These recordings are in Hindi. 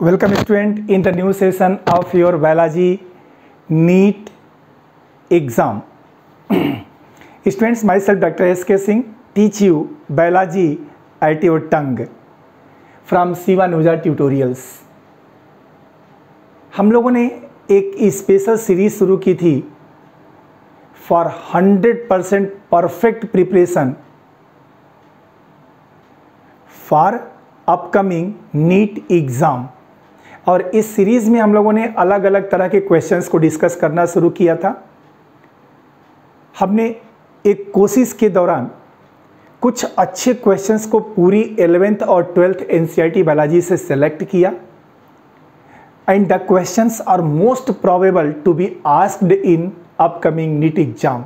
Welcome student in the new session of your biology NEET exam. Students, myself Dr. S.K. Singh teach you biology at your tongue from Siva Nuja Tutorials. हम लोगों ने एक स्पेशल सीरीज शुरू की थी for 100% perfect preparation for upcoming NEET exam. और इस सीरीज़ में हम लोगों ने अलग अलग तरह के क्वेश्चंस को डिस्कस करना शुरू किया था। हमने एक कोशिश के दौरान कुछ अच्छे क्वेश्चंस को पूरी 11th और 12th एनसीईआरटी बायोलॉजी से सेलेक्ट किया and the questions are most probable to be asked in upcoming NEET exam.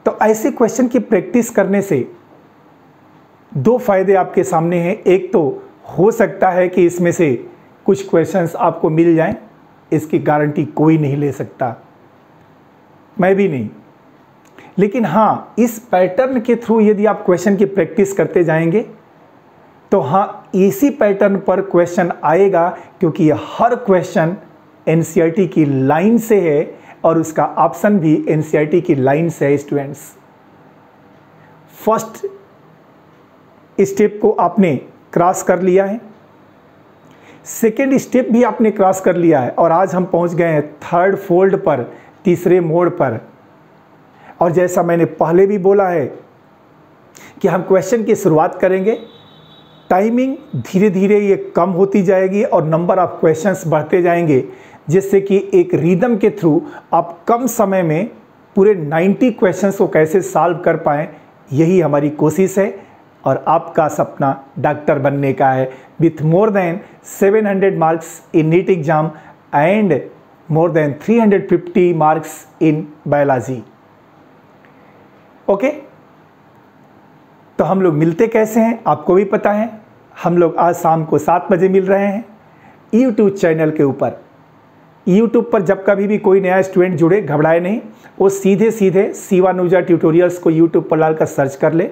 तो ऐसे क्वेश्चन की प्रैक्टिस करने से दो फायदे आपके सामने हैं। एक तो हो सकता है कि इसमें से कुछ क्वेश्चंस आपको मिल जाएं, इसकी गारंटी कोई नहीं ले सकता, मैं भी नहीं। लेकिन हाँ, इस पैटर्न के थ्रू यदि आप क्वेश्चन की प्रैक्टिस करते जाएंगे तो हाँ, इसी पैटर्न पर क्वेश्चन आएगा, क्योंकि हर क्वेश्चन एनसीईआरटी की लाइन से है और उसका ऑप्शन भी एनसीईआरटी की लाइन से है। स्टूडेंट्स, फर्स्ट स्टेप को आपने क्रॉस कर लिया है, सेकेंड स्टेप भी आपने क्रॉस कर लिया है और आज हम पहुंच गए हैं थर्ड फोल्ड पर, तीसरे मोड़ पर। और जैसा मैंने पहले भी बोला है कि हम क्वेश्चन की शुरुआत करेंगे, टाइमिंग धीरे धीरे ये कम होती जाएगी और नंबर ऑफ क्वेश्चंस बढ़ते जाएंगे, जिससे कि एक रिदम के थ्रू आप कम समय में पूरे 90 क्वेश्चंस को कैसे सॉल्व कर पाएँ, यही हमारी कोशिश है। और आपका सपना डॉक्टर बनने का है with more than 700 marks in NEET exam and more than 350 marks in biology. Okay, तो हम लोग मिलते कैसे हैं आपको भी पता है। हम लोग आज शाम को 7 बजे मिल रहे हैं यूट्यूब चैनल के ऊपर। यूट्यूब पर जब कभी भी कोई नया स्टूडेंट जुड़े, घबराए नहीं, वो सीधे सीधे सिवा नुजा ट्यूटोरियल्स को यूट्यूब पर डालकर सर्च कर ले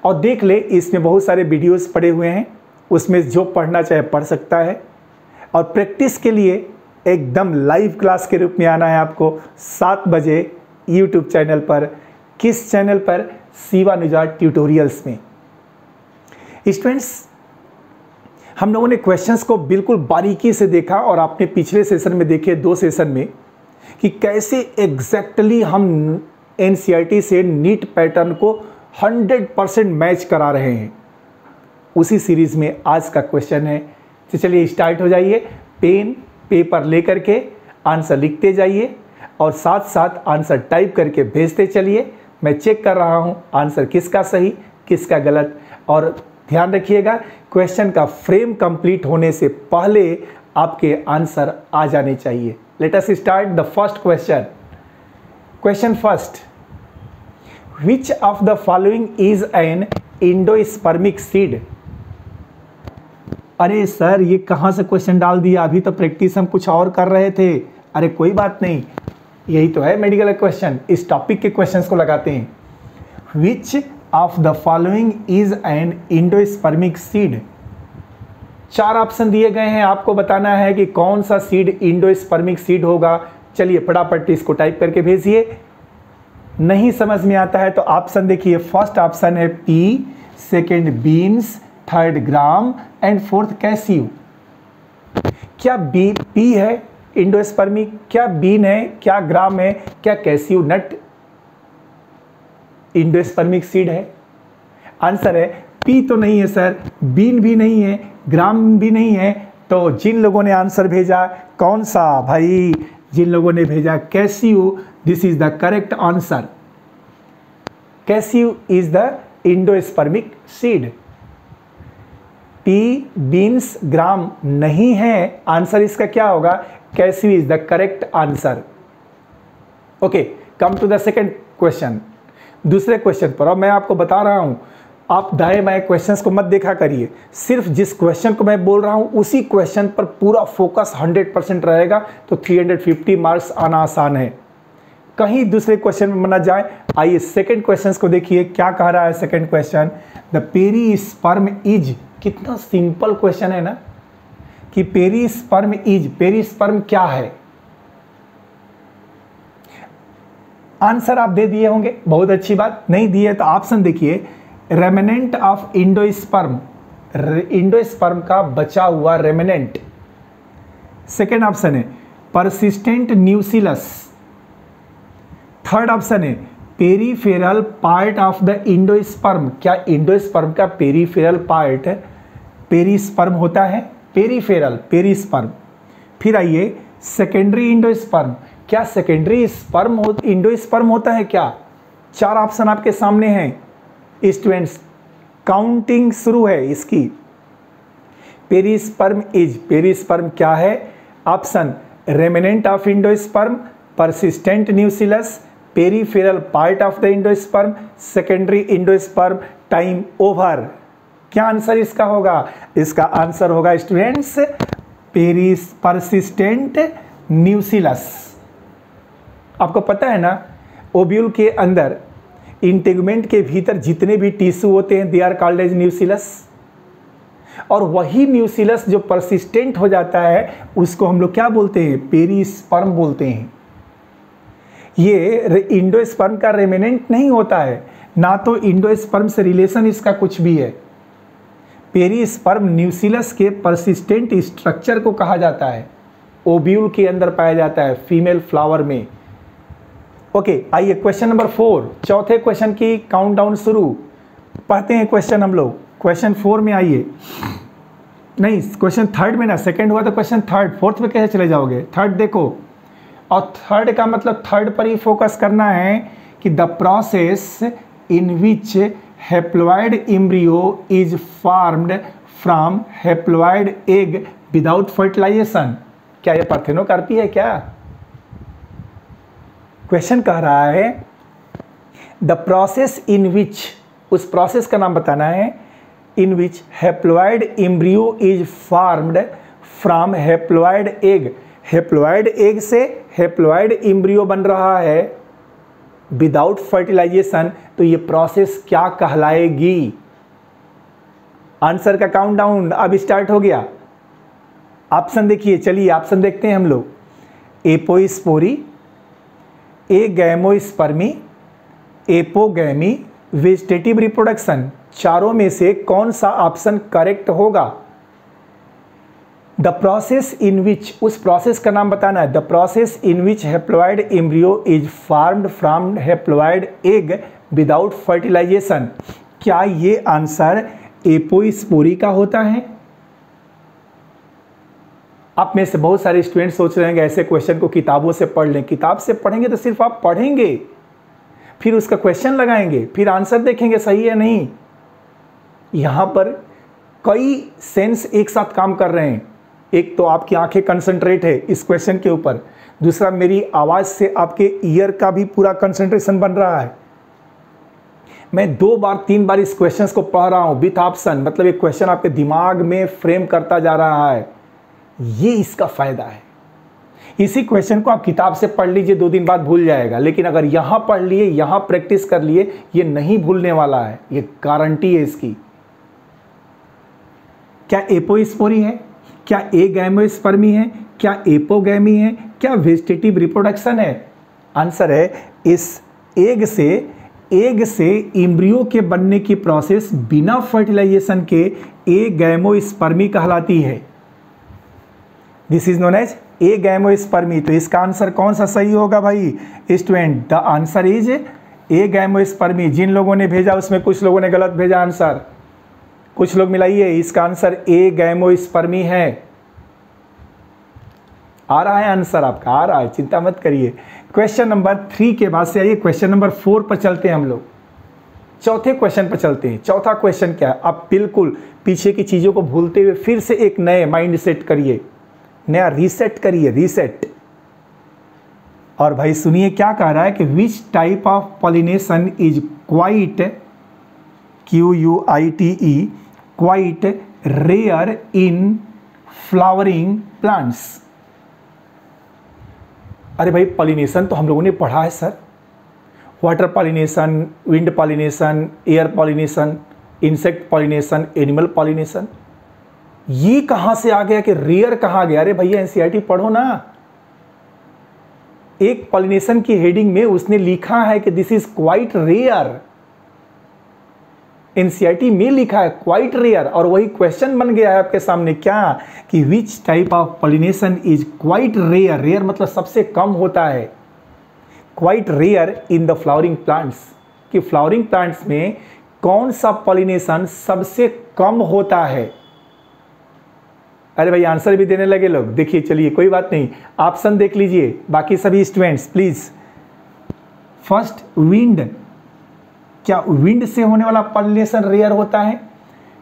और देख ले। इसमें बहुत सारे वीडियोस पड़े हुए हैं, उसमें जो पढ़ना चाहे पढ़ सकता है। और प्रैक्टिस के लिए एकदम लाइव क्लास के रूप में आना है आपको 7 बजे यूट्यूब चैनल पर। किस चैनल पर? सिवा नुजा ट्यूटोरियल्स में। स्टूडेंट्स, हम लोगों ने क्वेश्चंस को बिल्कुल बारीकी से देखा और आपने पिछले सेशन में देखे 2 सेशन में कि कैसे एग्जैक्टली हम एनसीईआरटी से नीट पैटर्न को 100% मैच करा रहे हैं। उसी सीरीज में आज का क्वेश्चन है। तो चलिए स्टार्ट हो जाइए। पेन पेपर लेकर के आंसर लिखते जाइए और साथ साथ आंसर टाइप करके भेजते चलिए। मैं चेक कर रहा हूं आंसर किसका सही किसका गलत। और ध्यान रखिएगा, क्वेश्चन का फ्रेम कंप्लीट होने से पहले आपके आंसर आ जाने चाहिए। Let us start the first question. Question first, Which of the following is an endospermic seed? अरे सर, ये कहाँ से क्वेश्चन डाल दिया? अभी तो प्रैक्टिस हम कुछ और कर रहे थे। अरे कोई बात नहीं, यही तो है मेडिकल क्वेश्चन, इस टॉपिक के क्वेश्चंस को लगाते हैं। Which of the following is an endospermic seed? 4 option दिए गए हैं, आपको बताना है कि कौन सा सीड इंडोस्पर्मिक सीड होगा। चलिए फटाफट इसको टाइप करके भेजिए। नहीं समझ में आता है तो ऑप्शन देखिए। फर्स्ट ऑप्शन है pea, second beans, third gram and fourth cashew. क्या पी है इंडोस्पर्मिक, क्या बीन है, क्या ग्राम है, क्या कैसियू नट इंडोस्पर्मिक सीड है? आंसर है पी तो नहीं है सर, बीन भी नहीं है, ग्राम भी नहीं है। तो जिन लोगों ने आंसर भेजा कौन सा भाई? जिन लोगों ने भेजा cashew, this is the correct answer. Cashew is the endospermic seed. Pea, beans, gram नहीं है, आंसर इसका क्या होगा? Cashew is the correct answer. Okay, come to the second question. दूसरे क्वेश्चन पर, और मैं आपको बता रहा हूं, आप दाएं बाएं क्वेश्चंस को मत देखा करिए, सिर्फ जिस क्वेश्चन को मैं बोल रहा हूं उसी क्वेश्चन पर पूरा फोकस 100% रहेगा, तो 350 मार्क्स आना आसान है। कहीं दूसरे क्वेश्चन में ना जाए। आइए सेकंड क्वेश्चन को देखिए, क्या कह रहा है second question. The perisperm is, कितना सिंपल क्वेश्चन है ना। कि पेरिस्पर्म क्या है। आंसर आप दे दिए होंगे, बहुत अच्छी बात। नहीं दिए तो ऑप्शन देखिए, रेमिनेंट ऑफ इंडोस्पर्म, इंडोस्पर्म का बचा हुआ रेमिनेंट। सेकेंड ऑप्शन है परसिस्टेंट न्यूसिलस। थर्ड ऑप्शन है peripheral part of the endosperm. क्या इंडोस्पर्म का पेरीफेरल पार्ट पेरिस्पर्म होता है? Peripheral, perisperm. फिर आइए सेकेंडरी इंडोस्पर्म। क्या सेकेंडरी स्पर्म इंडोस्पर्म होता है क्या? चार ऑप्शन आपके सामने हैं स्टूडेंट्स, काउंटिंग शुरू है इसकी। पेरिस्पर्म क्या है? Option remnant of endosperm, persistent nucellus, peripheral part of the endosperm, secondary endosperm. Time over. क्या आंसर इसका होगा? इसका आंसर होगा स्टूडेंट्स परसिस्टेंट न्यूसिलस। आपको पता है ना, ओव्यूल के अंदर इंटेगुमेंट के भीतर जितने भी टिश्यू होते हैं they are called as nucellus, और वही न्यूसिलस जो परसिस्टेंट हो जाता है उसको हम लोग क्या बोलते हैं? पेरिस्पर्म बोलते हैं। ये इंडोस्पर्म का रेमिनेंट नहीं होता है, ना तो इंडोस्पर्म से रिलेशन इसका कुछ भी है। पेरिस्पर्म न्यूसिलस के परसिस्टेंट स्ट्रक्चर को कहा जाता है, ओव्यूल के अंदर पाया जाता है, फीमेल फ्लावर में। ओके, आइए क्वेश्चन नंबर 4, चौथे क्वेश्चन की काउंटडाउन शुरू। पढ़ते हैं क्वेश्चन हम लोग। क्वेश्चन 4 में आइए, नहीं क्वेश्चन 3rd में ना, सेकंड हुआ तो क्वेश्चन 3rd, 4th में कैसे चले जाओगे? 3rd देखो, और 3rd का मतलब 3rd पर ही फोकस करना है कि the process in which haploid embryo is formed from haploid egg without fertilization. क्या ये पार्थेनोकार्पी है क्या? क्वेश्चन कह रहा है द प्रोसेस इन विच, उस प्रोसेस का नाम बताना है, in which haploid embryo is formed from haploid egg. Haploid egg से हैप्लॉइड एम्ब्रियो बन रहा है विदाउट फर्टिलाइजेशन, तो ये प्रोसेस क्या कहलाएगी? आंसर का काउंटडाउन अब स्टार्ट हो गया। ऑप्शन देखिए, चलिए ऑप्शन देखते हैं हम लोग। Apospory, agamospermy, apogamy, vegetative reproduction. चारों में से कौन सा ऑप्शन करेक्ट होगा? द प्रोसेस इन विच, उस प्रोसेस का नाम बताना है। The process in which haploid embryo is formed from haploid egg without fertilization. क्या ये आंसर एपोस्पोरी का होता है? आप में से बहुत सारे स्टूडेंट सोच रहे हैं ऐसे क्वेश्चन को किताबों से पढ़ लें। किताब से पढ़ेंगे तो सिर्फ आप पढ़ेंगे, फिर उसका क्वेश्चन लगाएंगे, फिर आंसर देखेंगे सही है नहीं। यहां पर कई सेंस एक साथ काम कर रहे हैं। एक तो आपकी आंखें कंसंट्रेट है इस क्वेश्चन के ऊपर, दूसरा मेरी आवाज से आपके ईयर का भी पूरा कंसंट्रेशन बन रहा है। मैं 2 बार 3 बार इस क्वेश्चन को पढ़ रहा हूं विथ ऑप्शन, मतलब एक क्वेश्चन आपके दिमाग में फ्रेम करता जा रहा है। ये इसका फायदा है। इसी क्वेश्चन को आप किताब से पढ़ लीजिए, 2 दिन बाद भूल जाएगा, लेकिन अगर यहां पढ़ लिए, यहां प्रैक्टिस कर लिए, ये नहीं भूलने वाला है, ये गारंटी है इसकी। क्या एपोस्पोरी है? क्या एगैमोस्पर्मी है? क्या एपोगैमी है? क्या वेजिटेटिव रिप्रोडक्शन है? आंसर है इस एग से एम्ब्रियो के बनने की प्रोसेस बिना फर्टिलाइजेशन के एगैमोस्पर्मी कहलाती है। This is known as agamospermy. तो इसका आंसर कौन सा सही होगा भाई student? The answer is agamospermy. जिन लोगों ने भेजा उसमें कुछ लोगों ने गलत भेजा आंसर, कुछ लोग मिलाइए। इसका आंसर एगैमोस्पर्मी है। आ रहा है आंसर आपका, आ रहा है, चिंता मत करिए। क्वेश्चन नंबर 3 के बाद से आइए क्वेश्चन नंबर 4 पर चलते हैं हम लोग। चौथे क्वेश्चन पर चलते हैं। चौथा क्वेश्चन क्या है? आप बिल्कुल पीछे की चीजों को भूलते हुए फिर से एक नए माइंड सेट करिए, नया रीसेट करिए, रीसेट। और भाई सुनिए क्या कह रहा है कि which type of pollination is quite, QUITE, quite rare in flowering plants. अरे भाई पॉलिनेशन तो हम लोगों ने पढ़ा है sir, water pollination, wind pollination, air pollination, insect pollination, animal pollination. ये कहां से आ गया कि रेयर कहां गया? अरे भैया एनसीईआरटी पढ़ो ना। एक पॉलिनेशन की हेडिंग में उसने लिखा है कि this is quite rare, NCERT में लिखा है क्वाइट रेयर, और वही क्वेश्चन बन गया है आपके सामने क्या कि which type of pollination is quite rare. Rare मतलब सबसे कम होता है, quite rare in the flowering plants, कि फ्लावरिंग प्लांट्स में कौन सा पॉलिनेशन सबसे कम होता है। अरे भाई आंसर भी देने लगे लोग, देखिए चलिए कोई बात नहीं, ऑप्शन देख लीजिए बाकी सभी स्टूडेंट्स प्लीज। फर्स्ट विंड, क्या विंड से होने वाला पॉलिनेशन रेयर होता है?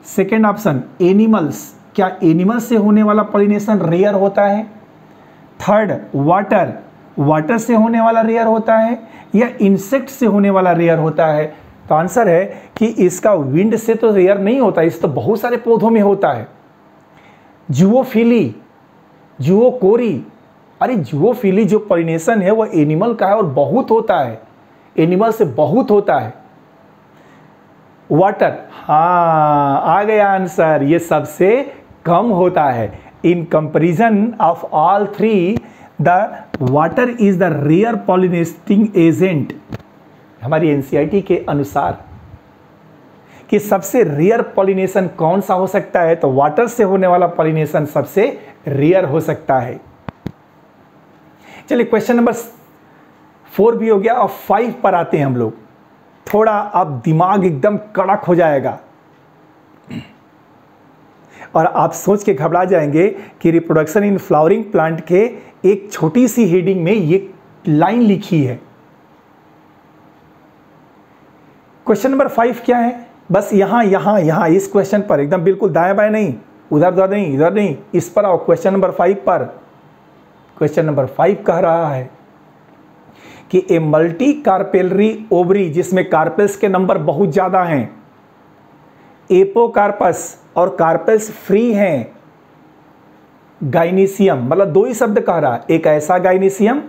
सेकेंड ऑप्शन एनिमल्स, क्या एनिमल से होने वाला पॉलिनेशन रेयर होता है? थर्ड वाटर, वाटर से होने वाला रेयर होता है या इंसेक्ट से होने वाला रेयर होता है? तो आंसर है कि इसका विंड से तो रेयर नहीं होता, इस तो बहुत सारे पौधों में होता है। जुओफिली, जुओकोरी, अरे जुओफिली जो पॉलिनेशन है वो एनिमल का है और बहुत होता है, एनिमल से बहुत होता है। वाटर, हाँ आ गया आंसर, ये सबसे कम होता है। In comparison of all three the water is the rare pollinating agent, हमारी एनसीईआरटी के अनुसार कि सबसे रेयर पॉलिनेशन कौन सा हो सकता है, तो वाटर से होने वाला पॉलिनेशन सबसे रेयर हो सकता है। चलिए क्वेश्चन नंबर 4 भी हो गया और 5 पर आते हैं हम लोग। थोड़ा अब दिमाग एकदम कड़क हो जाएगा और आप सोच के घबरा जाएंगे कि रिप्रोडक्शन इन फ्लावरिंग प्लांट के एक छोटी सी हेडिंग में ये लाइन लिखी है। क्वेश्चन नंबर 5 क्या है? बस यहां इस क्वेश्चन पर एकदम बिल्कुल दाएं बाएं नहीं, उधर उधर नहीं, इधर नहीं, इस पर आओ क्वेश्चन नंबर 5 पर। क्वेश्चन नंबर 5 कह रहा है कि ए मल्टी कार्पेलरी ओवरी, जिसमें कार्पेल्स के नंबर बहुत ज्यादा हैं, एपोकार्पस और कार्पेल्स फ्री हैं, गाइनीशियम, मतलब 2 ही शब्द कह रहा है, एक ऐसा गाइनीशियम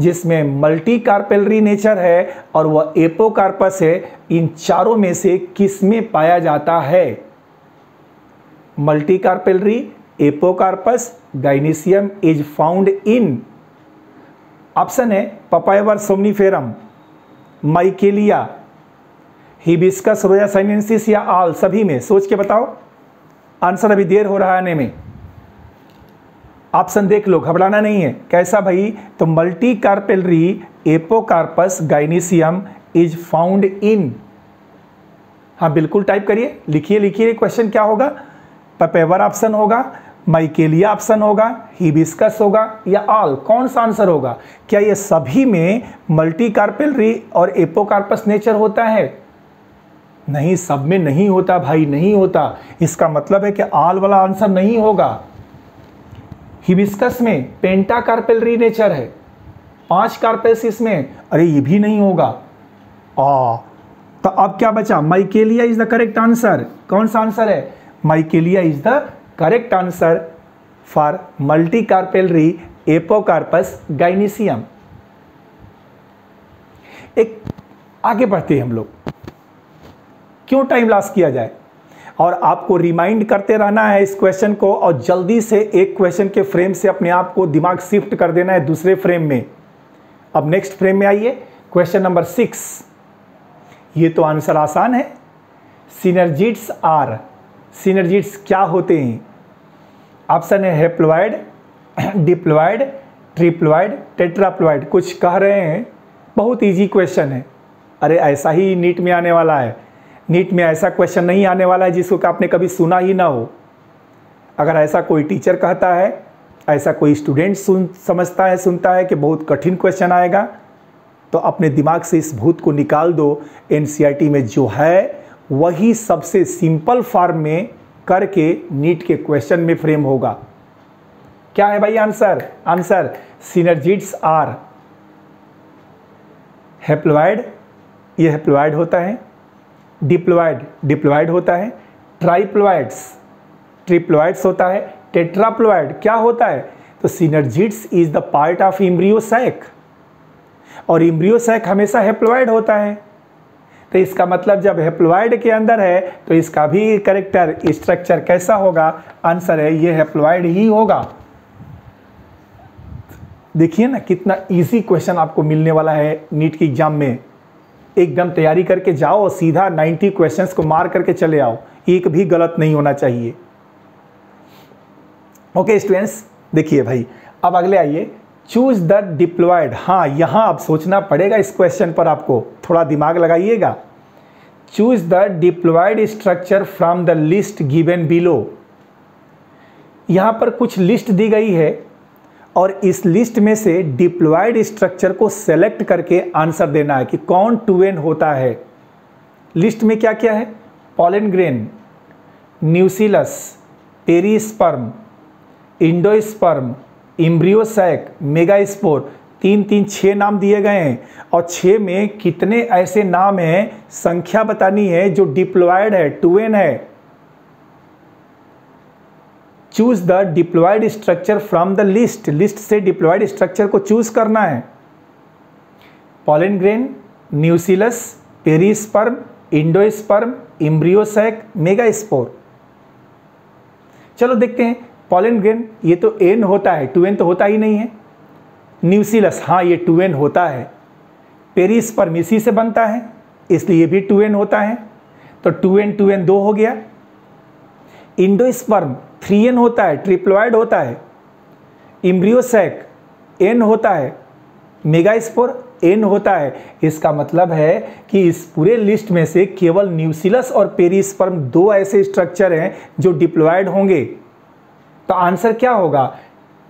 जिसमें मल्टी कार्पेलरी नेचर है और वह एपोकार्पस है, इन चारों में से किस में पाया जाता है? Multi carpellary, apocarpous, gynoecium is found in, option है पपायवर सोमनीफेरम, माइकेलिया, हिबिस्कस रोया साइनेंसिस या आल, सभी में। सोच के बताओ आंसर, अभी देर हो रहा है आने में। ऑप्शन देख लो, घबराना नहीं है। कैसा भाई? तो multi carpellary, apocarpous, gynoecium is found in, हाँ बिल्कुल टाइप करिए, लिखिए लिखिए क्वेश्चन क्या होगा। पपेवर ऑप्शन होगा, माइकेलिया ऑप्शन होगा, हिबिस्कस होगा या आल, कौन सा आंसर होगा? क्या ये सभी में मल्टी कार्पेलरी और एपोकार्पस नेचर होता है? नहीं, सब में नहीं होता भाई, नहीं होता। इसका मतलब है कि आल वाला आंसर नहीं होगा। हिबिस्कस में पेंटा कार्पेलरी नेचर है, 5 कार्पेल्स इसमें, अरे ये भी नहीं होगा। तो अब क्या बचा? Michelia is the correct answer. कौन सा आंसर है? Michelia is the correct answer for multicarpellary, apocarpous, gynoecium. एक आगे बढ़ते हैं हम लोग, क्यों टाइम लॉस किया जाए, और आपको रिमाइंड करते रहना है इस क्वेश्चन को, और जल्दी से एक क्वेश्चन के फ्रेम से अपने आप को दिमाग शिफ्ट कर देना है दूसरे फ्रेम में। अब नेक्स्ट फ्रेम में आइए, क्वेश्चन नंबर 6। ये तो आंसर आसान है। सिनर्जिड्स आर, सिनर्जिड्स क्या होते हैं? ऑप्शन है हेप्लॉइड, डिप्लॉइड, ट्रिप्लॉइड, टेट्राप्लॉइड। कुछ कह रहे हैं बहुत इजी क्वेश्चन है, अरे ऐसा ही नीट में आने वाला है। नीट में ऐसा क्वेश्चन नहीं आने वाला है जिसको कि आपने कभी सुना ही ना हो। अगर ऐसा कोई टीचर कहता है, ऐसा कोई स्टूडेंट समझता है, सुनता है कि बहुत कठिन क्वेश्चन आएगा, तो अपने दिमाग से इस भूत को निकाल दो। एनसीईआरटी में जो है वही सबसे सिंपल फॉर्म में करके नीट के क्वेश्चन में फ्रेम होगा। क्या है भाई answer? Answer synergids are haploid, ये हेप्लॉइड होता है, डिप्लॉइड, डिप्लॉइड होता है, ट्राइप्लॉइड्स, ट्रिप्लॉइड्स होता है, टेट्राप्लॉइड क्या होता है? तो synergids is the part of embryo sac, और एम्ब्रियो सैक हमेशा हेप्लॉइड होता है। तो इसका मतलब जब हैप्लॉइड के अंदर है तो इसका भी कैरेक्टर स्ट्रक्चर कैसा होगा? आंसर है ये हैप्लॉइड ही होगा। देखिए ना कितना इजी क्वेश्चन आपको मिलने वाला है नीट के एग्जाम में। एकदम तैयारी करके जाओ और सीधा 90 क्वेश्चंस को मार करके चले आओ, एक भी गलत नहीं होना चाहिए। ओके स्टूडेंट्स, देखिए भाई अब अगले आइए, चूज द डिप्लॉयड। हाँ यहां अब सोचना पड़ेगा इस क्वेश्चन पर, आपको थोड़ा दिमाग लगाइएगा। Choose the diploid structure from the list given below. यहां पर कुछ लिस्ट दी गई है और इस लिस्ट में से डिप्लॉयड स्ट्रक्चर को सेलेक्ट करके आंसर देना है कि कौन 2n होता है। लिस्ट में क्या क्या है? Pollen grain, nucellus, perisperm, endosperm, embryo sac, megaspore, 6 नाम दिए गए हैं और 6 में कितने ऐसे नाम हैं संख्या बतानी है जो डिप्लॉयड है, 2n है। Choose the diploid structure from the list. List से डिप्लॉयड स्ट्रक्चर को चूज करना है। Pollen grain, nucellus, perisperm, endosperm, embryo sac, megaspore. चलो देखते हैं। पॉलन ग्रेन ये तो n होता है, 2n तो होता ही नहीं है। न्यूसिलस हाँ ये 2n होता है। पेरिस्पर्म इसी से बनता है इसलिए ये भी 2n होता है, तो 2n 2 हो गया। इंडोस्पर्म 3n होता है, ट्रिप्लॉयड होता है। एम्ब्रियोसैक n होता है, मेगास्पोर n होता है। इसका मतलब है कि इस पूरे लिस्ट में से केवल न्यूसिलस और पेरिस्पर्म 2 ऐसे स्ट्रक्चर हैं जो डिप्लॉयड होंगे। तो आंसर क्या होगा?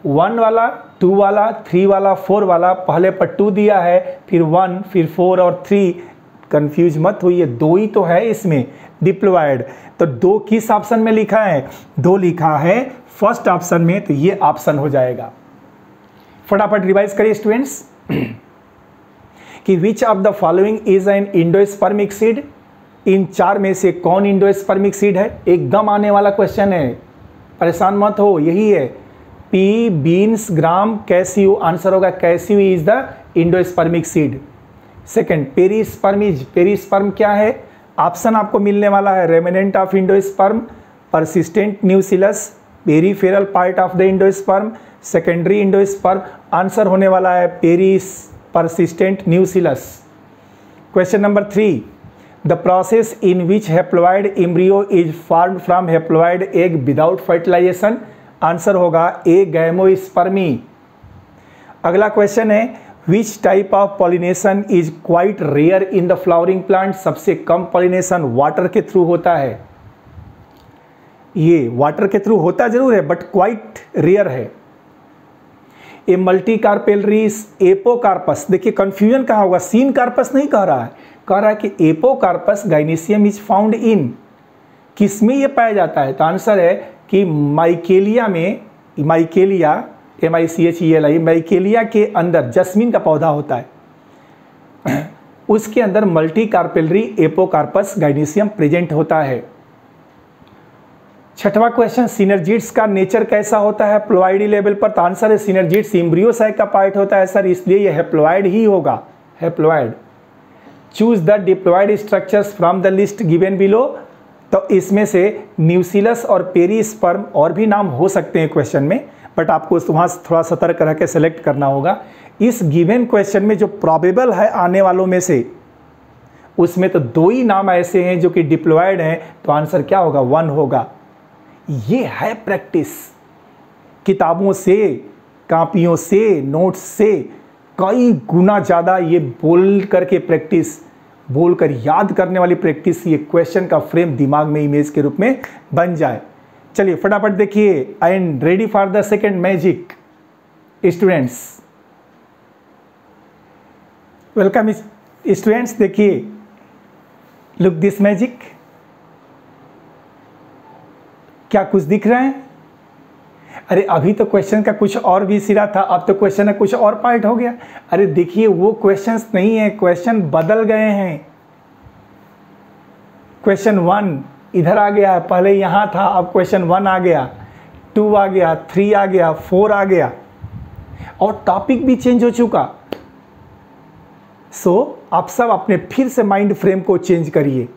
1 वाला, 2 वाला, 3 वाला, 4 वाला। पहले पर 2 दिया है, फिर 1, फिर 4 और 3। कंफ्यूज मत होइए, 2 ही तो है इसमें डिप्लॉयड। तो 2 किस ऑप्शन में लिखा है? 2 लिखा है फर्स्ट ऑप्शन में, तो ये ऑप्शन हो जाएगा। फटाफट रिवाइज करिए स्टूडेंट्स कि which of the following is an endospermic seed. इन 4 में से कौन इंडोस्पर्मिक सीड है? एकदम आने वाला क्वेश्चन है, परेशान मत हो। यही है pea, beans, gram, cashew. Answer होगा cashew is the endospermic seed. Second perisperm क्या है? ऑप्शन आपको मिलने वाला है remnant of endosperm, persistent nucellus, peripheral part of the endosperm, secondary endosperm. Answer होने वाला है persistent nucellus. Question number 3, the process in which haploid embryo is formed from haploid egg without fertilization. Answer होगा ए गैमोस्पर्मी। अगला क्वेश्चन है which type of pollination is quite rare in the flowering plant. सबसे कम पॉलिनेशन वाटर के थ्रू होता है। ये वाटर के थ्रू होता जरूर है बट क्वाइट रेयर है। ए मल्टीकार्पेलरीज एपोकार्पस। देखिए कंफ्यूजन कहाँ होगा, सीन कार्पस नहीं कह रहा है, कह रहा है कि apocarpous gynoecium is found in. किस में ये पाया जाता है? तो आंसर है कि माइकेलिया में, माइकेलिया MICHELI, माइकेलिया के अंदर जस्मीन का पौधा होता है, उसके अंदर मल्टीकार्पेलरी एपोकार्पस गाइनीशियम प्रेजेंट होता है। छठवां क्वेश्चन, सिनर्जिड्स का नेचर कैसा होता है हैप्लॉयडी लेवल पर? तो आंसर है सिनर्जिड्स एम्ब्रियोसैक का पार्ट होता है सर, इसलिए ये हैप्लॉयड ही होगा, haploid. Choose the diploid structures from the list given below. तो इसमें से न्यूसिलस और पेरिस्पर्म और भी नाम हो सकते हैं क्वेश्चन में, बट आपको वहाँ थोड़ा सतर्क रह के सेलेक्ट करना होगा। इस गिवन क्वेश्चन में जो प्रोबेबल है आने वालों में से, उसमें तो 2 ही नाम ऐसे हैं जो कि डिप्लॉयड हैं, तो आंसर क्या होगा? 1 होगा। ये है प्रैक्टिस, किताबों से, कापियों से, नोट्स से कई गुना ज़्यादा ये बोल करके प्रैक्टिस, बोलकर याद करने वाली प्रैक्टिस, ये क्वेश्चन का फ्रेम दिमाग में इमेज के रूप में बन जाए। चलिए फटाफट देखिए, I am ready for the second magic students. Welcome students, देखिए लुक दिस मैजिक। क्या कुछ दिख रहा है? अरे अभी तो क्वेश्चन का कुछ और भी सिरा था, अब तो क्वेश्चन का कुछ और पार्ट हो गया। अरे देखिए वो क्वेश्चंस नहीं है, क्वेश्चन बदल गए हैं। क्वेश्चन 1 इधर आ गया, पहले यहाँ था, अब क्वेश्चन 1 आ गया, 2 आ गया, 3 आ गया, 4 आ गया और टॉपिक भी चेंज हो चुका। सो आप सब अपने फिर से माइंड फ्रेम को चेंज करिए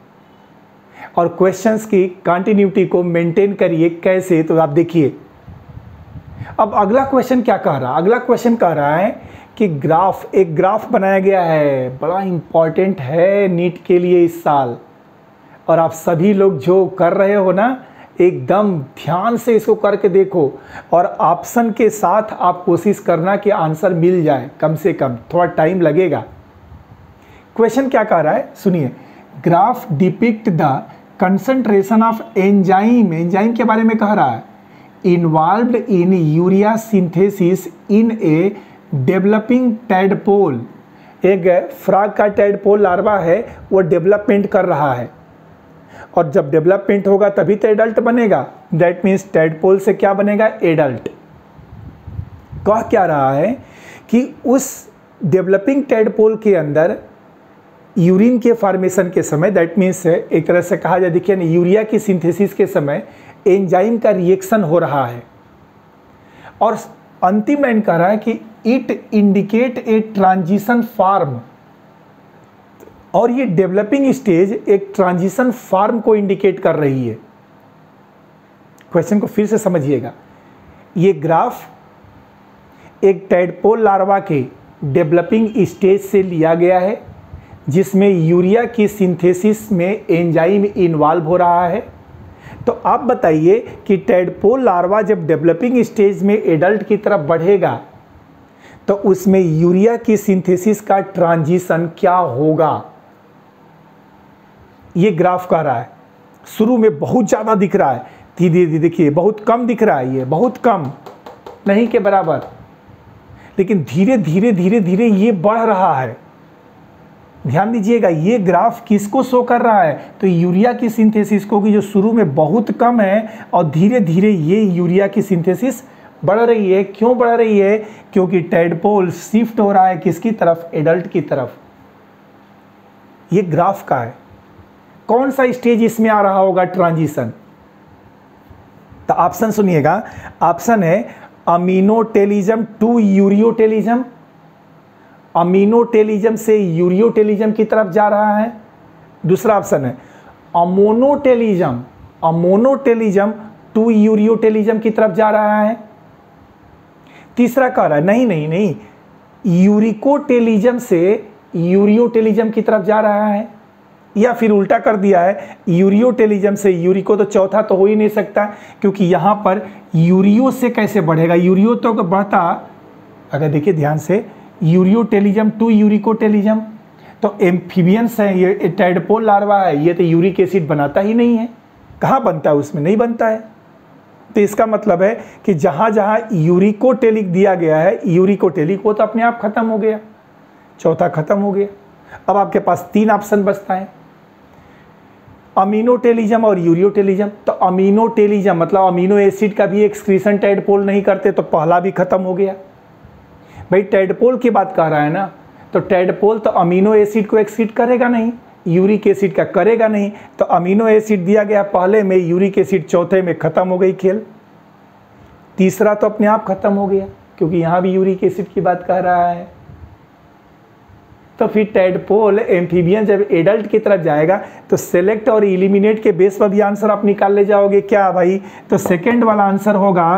और क्वेश्चंस की कंटिन्यूटी को मेंटेन करिए। कैसे? तो आप देखिए, अब अगला क्वेश्चन क्या कह रहा है? अगला क्वेश्चन कह रहा है कि एक ग्राफ बनाया गया है, बड़ा इंपॉर्टेंट है नीट के लिए इस साल, और आप सभी लोग जो कर रहे हो ना, एकदम ध्यान से इसको करके देखो और ऑप्शन के साथ आप कोशिश करना कि आंसर मिल जाए, कम से कम थोड़ा टाइम लगेगा। क्वेश्चन क्या कह रहा है सुनिए, graph depict the concentration of enzyme के बारे में कह रहा है involved in urea synthesis in a developing tadpole. एक फ्रॉग का टैडपोल लार्वा है, वो डेवलपमेंट कर रहा है, और जब डेवलपमेंट होगा तभी तो एडल्ट बनेगा। दैट मीन्स टैडपोल से क्या बनेगा? एडल्ट। कह क्या रहा है कि उस डेवलपिंग टैडपोल के अंदर यूरिन के फॉर्मेशन के समय, दैट मीन्स एक तरह से कहा जाए, देखिए ना, यूरिया की सिंथेसिस के समय एंजाइम का रिएक्शन हो रहा है, और अंतिम लाइन कह रहा है कि it indicate a transition form, और ये डेवलपिंग स्टेज एक ट्रांजिशन फॉर्म को इंडिकेट कर रही है। क्वेश्चन को फिर से समझिएगा, ये ग्राफ एक टैडपोल लार्वा के डेवलपिंग स्टेज से लिया गया है, जिसमें यूरिया की सिंथेसिस में एंजाइम इन्वॉल्व हो रहा है। तो आप बताइए कि टैडपोल लार्वा जब डेवलपिंग स्टेज में एडल्ट की तरफ बढ़ेगा तो उसमें यूरिया की सिंथेसिस का ट्रांजिशन क्या होगा? ये ग्राफ कह रहा है। शुरू में बहुत ज़्यादा दिख रहा है, धीरे धीरे देखिए बहुत कम दिख रहा है, ये बहुत कम, नहीं के बराबर, लेकिन धीरे धीरे धीरे धीरे ये बढ़ रहा है। ध्यान दीजिएगा, ये ग्राफ किसको शो कर रहा है? तो यूरिया की सिंथेसिस को, कि जो शुरू में बहुत कम है और धीरे धीरे ये यूरिया की सिंथेसिस बढ़ रही है। क्यों बढ़ रही है? क्योंकि टैडपोल शिफ्ट हो रहा है किसकी तरफ? एडल्ट की तरफ। ये ग्राफ का है। कौन सा स्टेज इसमें आ रहा होगा ट्रांजिशन? तो ऑप्शन सुनिएगा, ऑप्शन है अमीनोटेलिज्म टू यूरियोटेलिज्म, अमीनोटेलिज्म से यूरियोटेलिज्म की तरफ जा रहा है। दूसरा ऑप्शन है अमोनोटेलिज्म, अमोनोटेलिज्म टू यूरियोटेलिज्म की तरफ जा रहा है। तीसरा कह रहा है नहीं नहीं नहीं, यूरिकोटेलिज्म से यूरियोटेलिज्म की तरफ जा रहा है, या फिर उल्टा कर दिया है यूरियोटेलिज्म से यूरिको। तो चौथा तो हो ही नहीं सकता, क्योंकि यहाँ पर यूरियो से कैसे बढ़ेगा? यूरियो तो बढ़ता, अगर देखिए ध्यान से, यूरियोटेलिज्म टू यूरिकोटेलिज्म, तो एम्फीबियंस है, ये टैडपोल लार्वा है, ये तो यूरिक एसिड बनाता ही नहीं है। कहाँ बनता है? उसमें नहीं बनता है। तो इसका मतलब है कि जहाँ जहाँ यूरिकोटेलिक दिया गया है, यूरिकोटेलिक, वो तो अपने आप खत्म हो गया, चौथा खत्म हो गया। अब आपके पास तीन ऑप्शन बचता है, अमीनोटेलिज्म और यूरियोटेलिज्म। तो अमीनोटेलिज्म मतलब अमीनो एसिड का भी एक्सक्रीशन टैडपोल नहीं करते, तो पहला भी खत्म हो गया। भाई टैडपोल की बात कर रहा है ना, तो टैडपोल तो अमीनो एसिड को एक्सक्रीट करेगा नहीं, यूरिक एसिड का करेगा नहीं, तो अमीनो एसिड दिया गया पहले में, यूरिक एसिड चौथे में, खत्म हो गई खेल। तीसरा तो अपने आप खत्म हो गया, क्योंकि यहाँ भी यूरिक एसिड की बात कर रहा है। तो फिर टैडपोल एम्फीबियन जब एडल्ट की तरफ जाएगा तो सेलेक्ट और इलिमिनेट के बेस पर भी आंसर आप निकाल ले जाओगे क्या भाई? तो सेकंड वाला आंसर होगा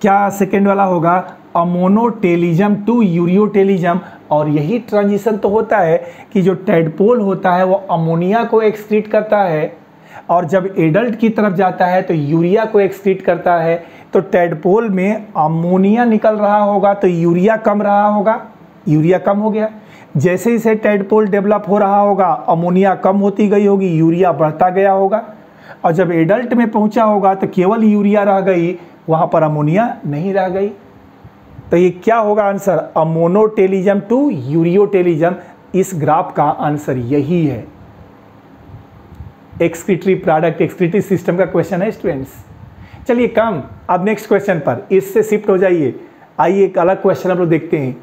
क्या? सेकंड वाला होगा अमोनोटेलिज्म टू यूरियोटेलिज्म। और यही ट्रांजिशन तो होता है कि जो टैडपोल होता है वो अमोनिया को एक्सक्रीट करता है, और जब एडल्ट की तरफ जाता है तो यूरिया को एक्सक्रीट करता है। तो टैडपोल में अमोनिया निकल रहा होगा तो यूरिया कम रहा होगा, यूरिया कम हो गया। जैसे जैसे टैडपोल डेवलप हो रहा होगा, अमोनिया कम होती गई होगी, यूरिया बढ़ता गया होगा, और जब एडल्ट में पहुंचा होगा तो केवल यूरिया रह गई, वहाँ पर अमोनिया नहीं रह गई। तो ये क्या होगा आंसर? Ammonotelism to ureotelism. इस ग्राफ का आंसर यही है। एक्सक्रीटरी प्रोडक्ट, एक्सक्रीटरी सिस्टम का क्वेश्चन है स्टूडेंट्स। चलिए कम, अब नेक्स्ट क्वेश्चन पर इससे शिफ्ट हो जाइए। आइए एक अलग क्वेश्चन हम लोग देखते हैं,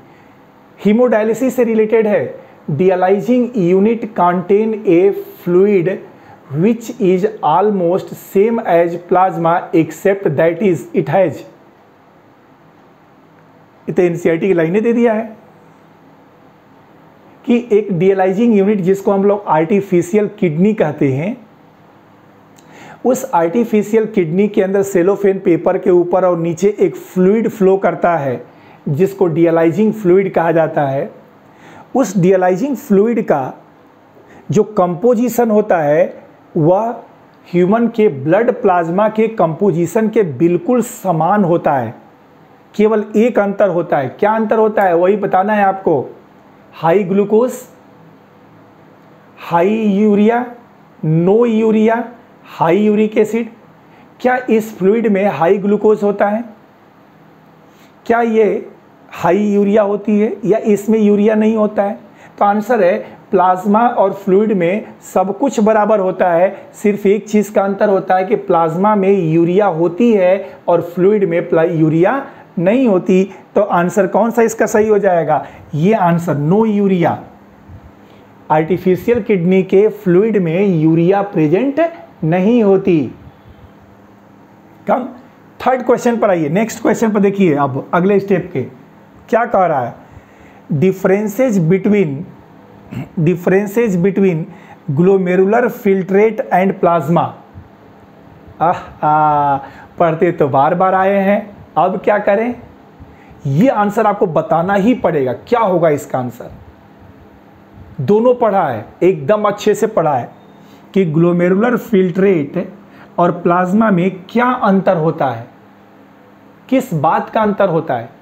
हीमोडायलिसिस से रिलेटेड है। Dialysing unit contain a fluid which is almost same as plasma except that is it has. इतने एनसीईआरटी की लाइनें दे दिया है कि एक डियलाइजिंग यूनिट जिसको हम लोग आर्टिफिशियल किडनी कहते हैं, उस आर्टिफिशियल किडनी के अंदर सेलोफेन पेपर के ऊपर और नीचे एक फ्लूइड फ्लो करता है जिसको डियलाइजिंग फ्लूइड कहा जाता है। उस डियलाइजिंग फ्लूइड का जो कंपोजिशन होता है वह ह्यूमन के ब्लड प्लाज्मा के कंपोजिशन के बिल्कुल समान होता है। केवल एक अंतर होता है। क्या अंतर होता है वही बताना है आपको। High glucose, high urea, no urea, high uric acid. क्या इस फ्लूइड में हाई ग्लूकोज होता है? क्या ये हाई यूरिया होती है या इसमें यूरिया नहीं होता है? तो आंसर है प्लाज्मा और फ्लूइड में सब कुछ बराबर होता है, सिर्फ एक चीज़ का अंतर होता है कि प्लाज्मा में यूरिया होती है और फ्लूइड में यूरिया नहीं होती। तो आंसर कौन सा इसका सही हो जाएगा? ये answer no urea. Artificial kidney के फ्लूइड में यूरिया प्रेजेंट नहीं होती। कम। थर्ड क्वेश्चन पर आइए, नेक्स्ट क्वेश्चन पर देखिए। अब अगले स्टेप के क्या कह रहा है, differences between glomerular filtrate and plasma. पढ़ते तो बार बार आए हैं, अब क्या करें? ये आंसर आपको बताना ही पड़ेगा। क्या होगा इसका आंसर? दोनों पढ़ा है, एकदम अच्छे से पढ़ा है कि ग्लोमेरुलर फिल्ट्रेट और प्लाज्मा में क्या अंतर होता है, किस बात का अंतर होता है।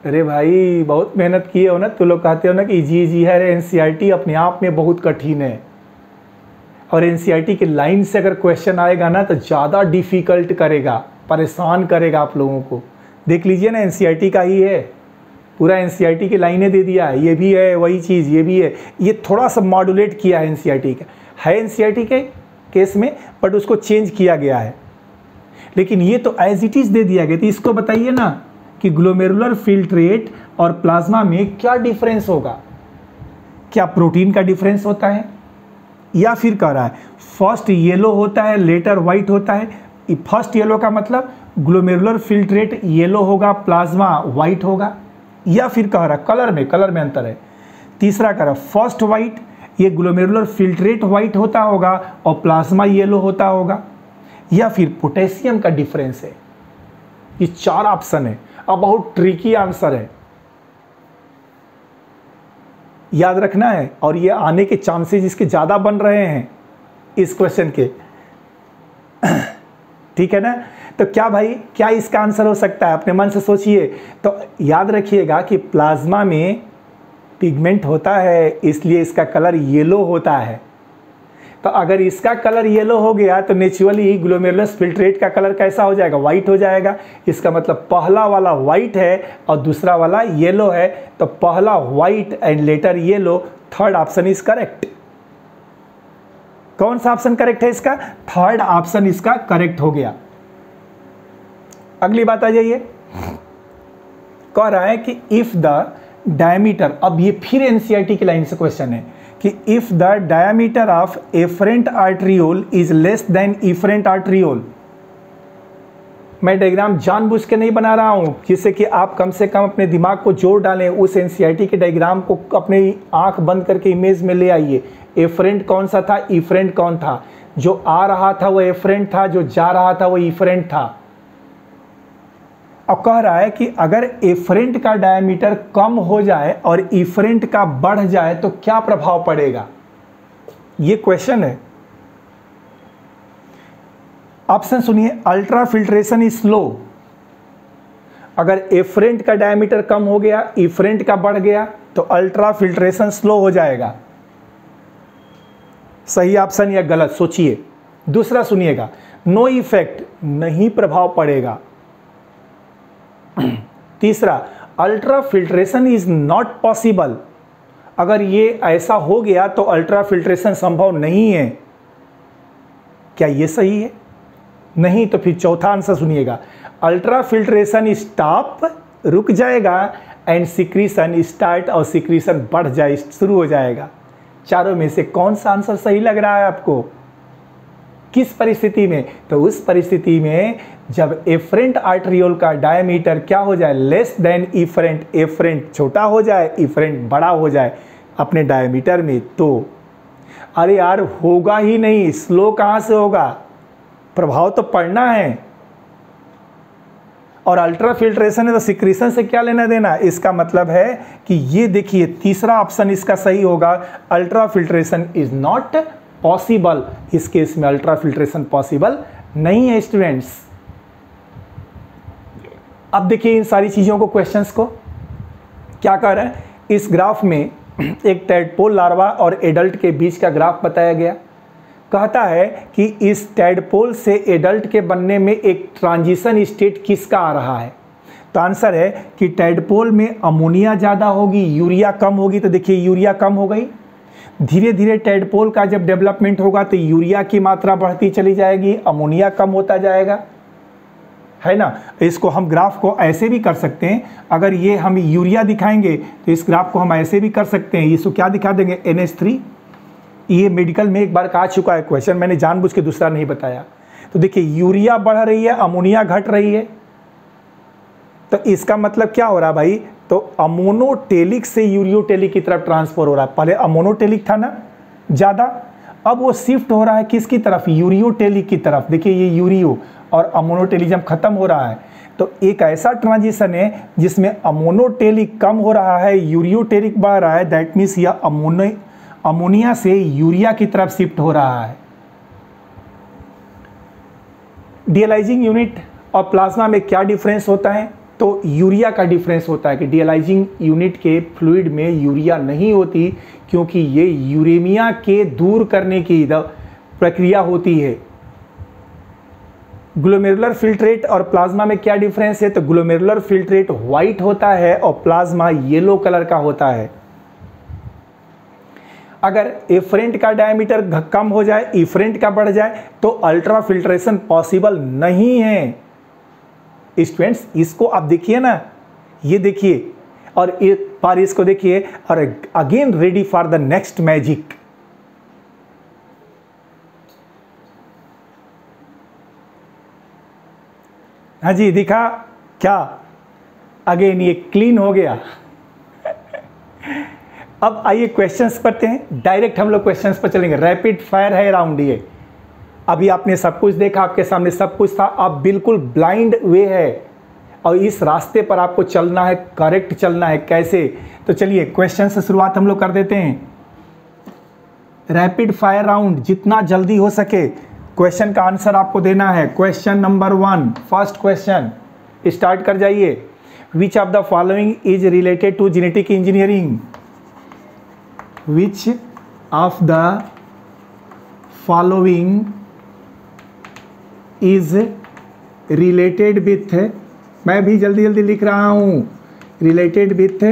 अरे भाई बहुत मेहनत किए हो ना, तो लोग कहते हो ना कि इजी है। एनसीईआरटी अपने आप में बहुत कठिन है और एनसीईआरटी के लाइन से अगर क्वेश्चन आएगा ना तो ज़्यादा डिफ़िकल्ट करेगा, परेशान करेगा आप लोगों को। देख लीजिए ना, एनसीईआरटी का ही है, पूरा एनसीईआरटी की लाइनें दे दिया है। ये भी है वही चीज़, ये भी है। ये थोड़ा सा मॉड्यूलेट किया है एनसीईआरटी का, है एनसीईआरटी के केस में, बट उसको चेंज किया गया है। लेकिन ये तो एज इट इज़ दे दिया गया। तो इसको बताइए ना कि ग्लोमेरुलर फिल्ट्रेट और प्लाज्मा में क्या डिफरेंस होगा। क्या प्रोटीन का डिफरेंस होता है या फिर कह रहा है फर्स्ट येलो होता है लेटर वाइट होता है। फर्स्ट येलो का मतलब ग्लोमेरुलर फिल्ट्रेट येलो होगा, प्लाज्मा वाइट होगा। या फिर कह रहा कलर में अंतर है। तीसरा कह रहा फर्स्ट वाइट, ये ग्लोमेरुलर फिल्ट्रेट वाइट होता होगा और प्लाज्मा येलो होता होगा। या फिर पोटेशियम का डिफरेंस है। ये चार ऑप्शन है। अब बहुत ट्रिकी आंसर है, याद रखना है। और ये आने के चांसेस इसके ज़्यादा बन रहे हैं इस क्वेश्चन के। ठीक है ना? तो क्या भाई, क्या इसका आंसर हो सकता है? अपने मन से सोचिए। तो याद रखिएगा कि प्लाज्मा में पिगमेंट होता है, इसलिए इसका कलर येलो होता है। तो अगर इसका कलर येलो हो गया तो नेचुरली ग्लोमेरुलर फिल्ट्रेट का कलर कैसा हो जाएगा? वाइट हो जाएगा। इसका मतलब पहला वाला वाइट है और दूसरा वाला येलो है। तो पहला white and later yellow, third option is correct. कौन सा ऑप्शन करेक्ट है इसका? थर्ड ऑप्शन इसका करेक्ट हो गया। अगली बात आ जाइए, कह रहा है कि इफ द डायमीटर, अब ये फिर एनसीईआरटी की लाइन से क्वेश्चन है कि if the diameter of afferent arteriole is less than efferent arteriole. मैं डायग्राम जानबूझ के नहीं बना रहा हूं, जिससे कि आप कम से कम अपने दिमाग को जोड़ डालें। उस एनसीईआरटी के डायग्राम को अपने आंख बंद करके इमेज में ले आइए। एफरेंट कौन सा था, इफरेंट कौन था? जो आ रहा था वो एफरेंट था, जो जा रहा था वो इफरेंट था। अब कह रहा है कि अगर एफरेंट का डायमीटर कम हो जाए और इफरेंट का बढ़ जाए तो क्या प्रभाव पड़ेगा? ये क्वेश्चन है। ऑप्शन सुनिए, अल्ट्रा फिल्ट्रेशन इज स्लो। अगर एफरेंट का डायमीटर कम हो गया, इफरेंट का बढ़ गया तो अल्ट्रा फिल्ट्रेशन स्लो हो जाएगा। सही ऑप्शन या गलत सोचिए। दूसरा सुनिएगा, नो इफेक्ट, नहीं प्रभाव पड़ेगा। तीसरा, ultra filtration is not possible. अगर ये ऐसा हो गया तो अल्ट्रा फिल्ट्रेशन संभव नहीं है। क्या ये सही है? नहीं। तो फिर चौथा आंसर सुनिएगा, अल्ट्रा फिल्ट्रेशन स्टॉप, रुक जाएगा, एंड सिक्रीशन स्टार्ट, और सिक्रीशन बढ़ जाए, शुरू हो जाएगा। चारों में से कौन सा आंसर सही लग रहा है आपको? किस परिस्थिति में? तो उस परिस्थिति में जब एफरेंट आर्टरियोल का डायमीटर क्या हो जाए, लेस देन इफरेंट, एफरेंट छोटा हो जाए, इफरेंट बड़ा हो जाए अपने डायमीटर में, तो अरे यार होगा ही नहीं, स्लो कहाँ से होगा, प्रभाव तो पड़ना है। और अल्ट्रा फिल्ट्रेशन है तो सिक्रीशन से क्या लेना देना। इसका मतलब है कि ये देखिए तीसरा ऑप्शन इसका सही होगा, ultra filtration is not possible. इस केस में अल्ट्रा फिल्ट्रेशन पॉसिबल नहीं है स्टूडेंट्स। अब देखिए इन सारी चीजों को, क्वेश्चंस को क्या कर रहे हैं। इस ग्राफ में एक टैडपोल लार्वा और एडल्ट के बीच का ग्राफ बताया गया। कहता है कि इस टैडपोल से एडल्ट के बनने में एक ट्रांजिशन स्टेट किसका आ रहा है। तो आंसर है कि टैडपोल में अमोनिया ज़्यादा होगी, यूरिया कम होगी। तो देखिए यूरिया कम हो गई। धीरे धीरे टैडपोल का जब डेवलपमेंट होगा तो यूरिया की मात्रा बढ़ती चली जाएगी, अमोनिया कम होता जाएगा, है ना। इसको हम ग्राफ को ऐसे भी कर सकते हैं। अगर ये हम यूरिया दिखाएंगे तो इस ग्राफ को हम ऐसे भी कर सकते हैं। इसको क्या दिखा देंगे, NH3। ये मेडिकल में एक बार आ चुका है क्वेश्चन, मैंने जानबूझ के दूसरा नहीं बताया। तो देखिए यूरिया बढ़ रही है, अमोनिया घट रही है। तो इसका मतलब क्या हो रहा है भाई, तो अमोनोटेलिक से यूरियोटेलिक की तरफ ट्रांसफर हो रहा है। पहले अमोनोटेलिक था ना ज़्यादा, अब वो शिफ्ट हो रहा है किसकी तरफ, यूरियोटेलिक की तरफ। देखिए ये यूरियो और अमोनोटेलिज्म खत्म हो रहा है। तो एक ऐसा ट्रांजिशन है जिसमें अमोनोटेलिक कम हो रहा है, यूरियोटेलिक बढ़ रहा है। दैट मीन्स यह अमोनिया से यूरिया की तरफ शिफ्ट हो रहा है। डियलाइजिंग यूनिट और प्लाज्मा में क्या डिफरेंस होता है, तो यूरिया का डिफरेंस होता है कि डियलाइजिंग यूनिट के फ्लूइड में यूरिया नहीं होती, क्योंकि ये यूरेमिया के दूर करने की प्रक्रिया होती है। ग्लोमेरुलर फिल्ट्रेट और प्लाज्मा में क्या डिफरेंस है, तो ग्लोमेरुलर फिल्ट्रेट व्हाइट होता है और प्लाज्मा येलो कलर का होता है। अगर एफरेंट का डायमीटर कम हो जाए, इफरेंट का बढ़ जाए, तो अल्ट्रा फिल्ट्रेशन पॉसिबल नहीं है। स्टूडेंट्स इसको आप देखिए ना, ये देखिए और एक बार इसको देखिए और again ready for the next magic. हाँ जी दिखा क्या, अगेन ये क्लीन हो गया। अब आइए क्वेश्चंस पढ़ते हैं, डायरेक्ट हम लोग क्वेश्चंस पर चलेंगे। रैपिड फायर है राउंड ये। अभी आपने सब कुछ देखा, आपके सामने सब कुछ था, अब बिल्कुल ब्लाइंड वे है और इस रास्ते पर आपको चलना है, करेक्ट चलना है। कैसे, तो चलिए क्वेश्चन से शुरुआत हम लोग कर देते हैं। रैपिड फायर राउंड, जितना जल्दी हो सके क्वेश्चन का आंसर आपको देना है। Question number 1, first question, start कर जाइए। Which of the following is related to genetic engineering, which of the following is related with, मैं भी जल्दी जल्दी लिख रहा हूँ, रिलेटेड विथ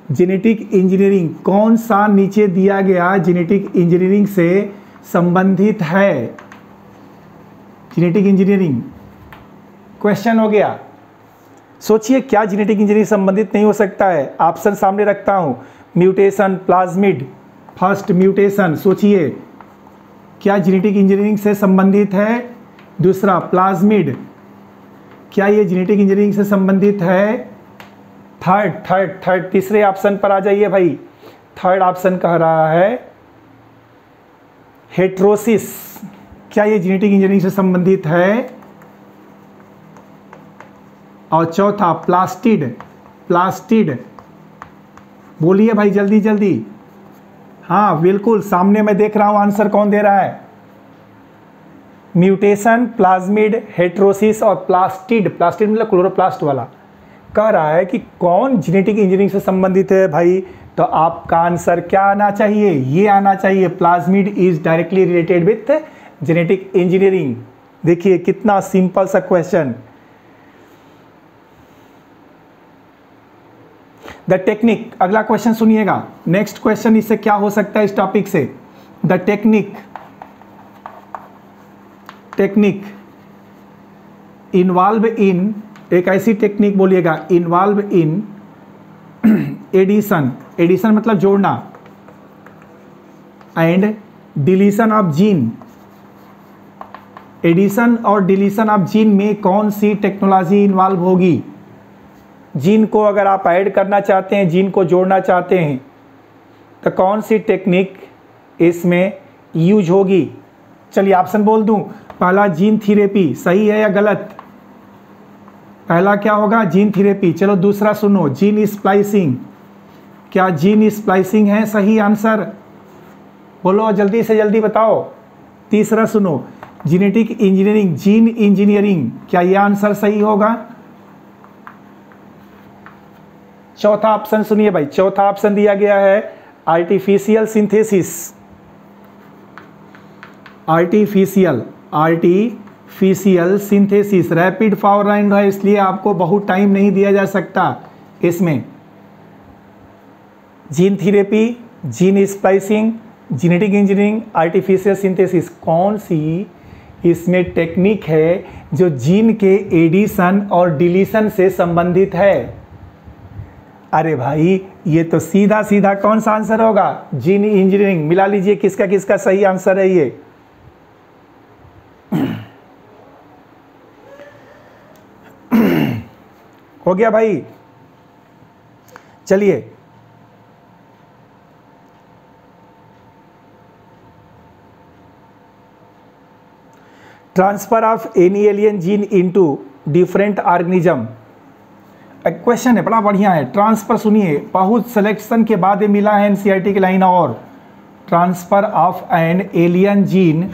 जेनेटिक इंजीनियरिंग। कौन सा नीचे दिया गया जेनेटिक इंजीनियरिंग से संबंधित है, जेनेटिक इंजीनियरिंग। क्वेश्चन हो गया। सोचिए क्या जेनेटिक इंजीनियरिंग संबंधित नहीं हो सकता है। ऑप्शन सामने रखता हूँ, म्यूटेशन, प्लाज्मिड, फर्स्ट म्यूटेशन, सोचिए क्या जेनेटिक इंजीनियरिंग से संबंधित है। दूसरा प्लाज्मिड, क्या ये जेनेटिक इंजीनियरिंग से संबंधित है। थर्ड तीसरे ऑप्शन पर आ जाइए भाई। थर्ड ऑप्शन कह रहा है हेट्रोसिस, क्या ये जेनेटिक इंजीनियरिंग से संबंधित है। और चौथा प्लास्टिड, बोलिए भाई जल्दी जल्दी। हाँ बिल्कुल, सामने मैं देख रहा हूं आंसर कौन दे रहा है। म्यूटेशन, प्लाज्मिड, हेट्रोसिस और प्लास्टिड मतलब क्लोरोप्लास्ट वाला। कह रहा है कि कौन जेनेटिक इंजीनियरिंग से संबंधित है भाई, तो आपका आंसर क्या आना चाहिए, ये आना चाहिए, plasmid is directly related with genetic engineering. देखिए कितना सिंपल सा क्वेश्चन। द टेक्निक, अगला क्वेश्चन सुनिएगा। नेक्स्ट क्वेश्चन इससे क्या हो सकता है इस टॉपिक से। द टेक्निक इन्वॉल्व इन, एक ऐसी टेक्निक बोलिएगा, इन्वॉल्व इन एडिशन मतलब जोड़ना, and deletion of gene, addition और डिलीशन ऑफ जीन में कौन सी टेक्नोलॉजी इन्वॉल्व होगी? जीन को अगर आप ऐड करना चाहते हैं, जीन को जोड़ना चाहते हैं, तो कौन सी टेक्निक इसमें यूज होगी? चलिए ऑप्शन बोल दूं। पहला जीन थेरेपी, सही है या गलत? पहला क्या होगा? Gene therapy. चलो दूसरा सुनो, जीन स्प्लाइसिंग। क्या जीन स्प्लाइसिंग है सही आंसर? बोलो जल्दी से जल्दी बताओ। तीसरा सुनो, जेनेटिक इंजीनियरिंग, जीन इंजीनियरिंग, क्या यह आंसर सही होगा? चौथा ऑप्शन सुनिए भाई, चौथा ऑप्शन दिया गया है artificial synthesis. Artificial synthesis rapid forward है, इसलिए आपको बहुत टाइम नहीं दिया जा सकता इसमें। Gene therapy, gene splicing, genetic engineering, artificial synthesis, कौन सी इसमें टेक्निक है जो जीन के एडिशन और डिलीशन से संबंधित है? अरे भाई ये तो सीधा सीधा कौन सा आंसर होगा? Gene engineering. मिला लीजिए किसका किसका सही आंसर है ये। हो गया भाई। चलिए transfer of any alien gene into different organism. Question है बड़ा बढ़िया है। ट्रांसफर सुनिए, बहुत सिलेक्शन के बाद ये मिला है एनसीईआरटी की लाइन। और transfer of an alien gene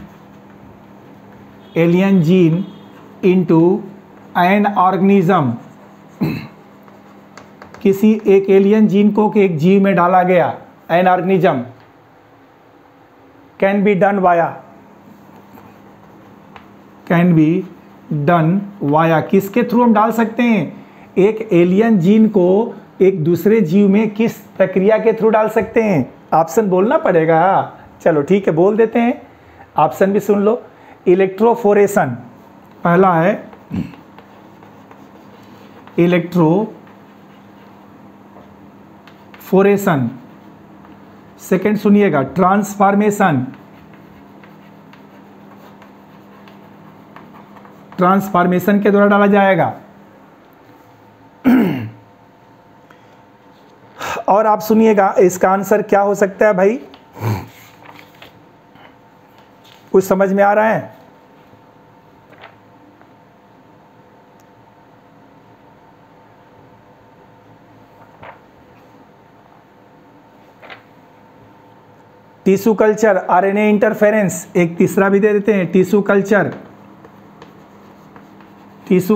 into an organism, किसी एक एलियन जीन को एक जीव में डाला गया, an organism, can be done via, किसके थ्रू हम डाल सकते हैं? एक एलियन जीन को एक दूसरे जीव में किस प्रक्रिया के थ्रू डाल सकते हैं? ऑप्शन बोलना पड़ेगा। चलो ठीक है बोल देते हैं, ऑप्शन भी सुन लो। इलेक्ट्रोफोरेशन पहला है, इलेक्ट्रोफोरेशन। सेकंड सुनिएगा, ट्रांसफॉर्मेशन के द्वारा डाला जाएगा। और आप सुनिएगा इसका आंसर क्या हो सकता है भाई? कुछ समझ में आ रहा है? टिश्यू कल्चर, आरएनए इंटरफेरेंस, एक तीसरा भी दे देते हैं, टिश्यू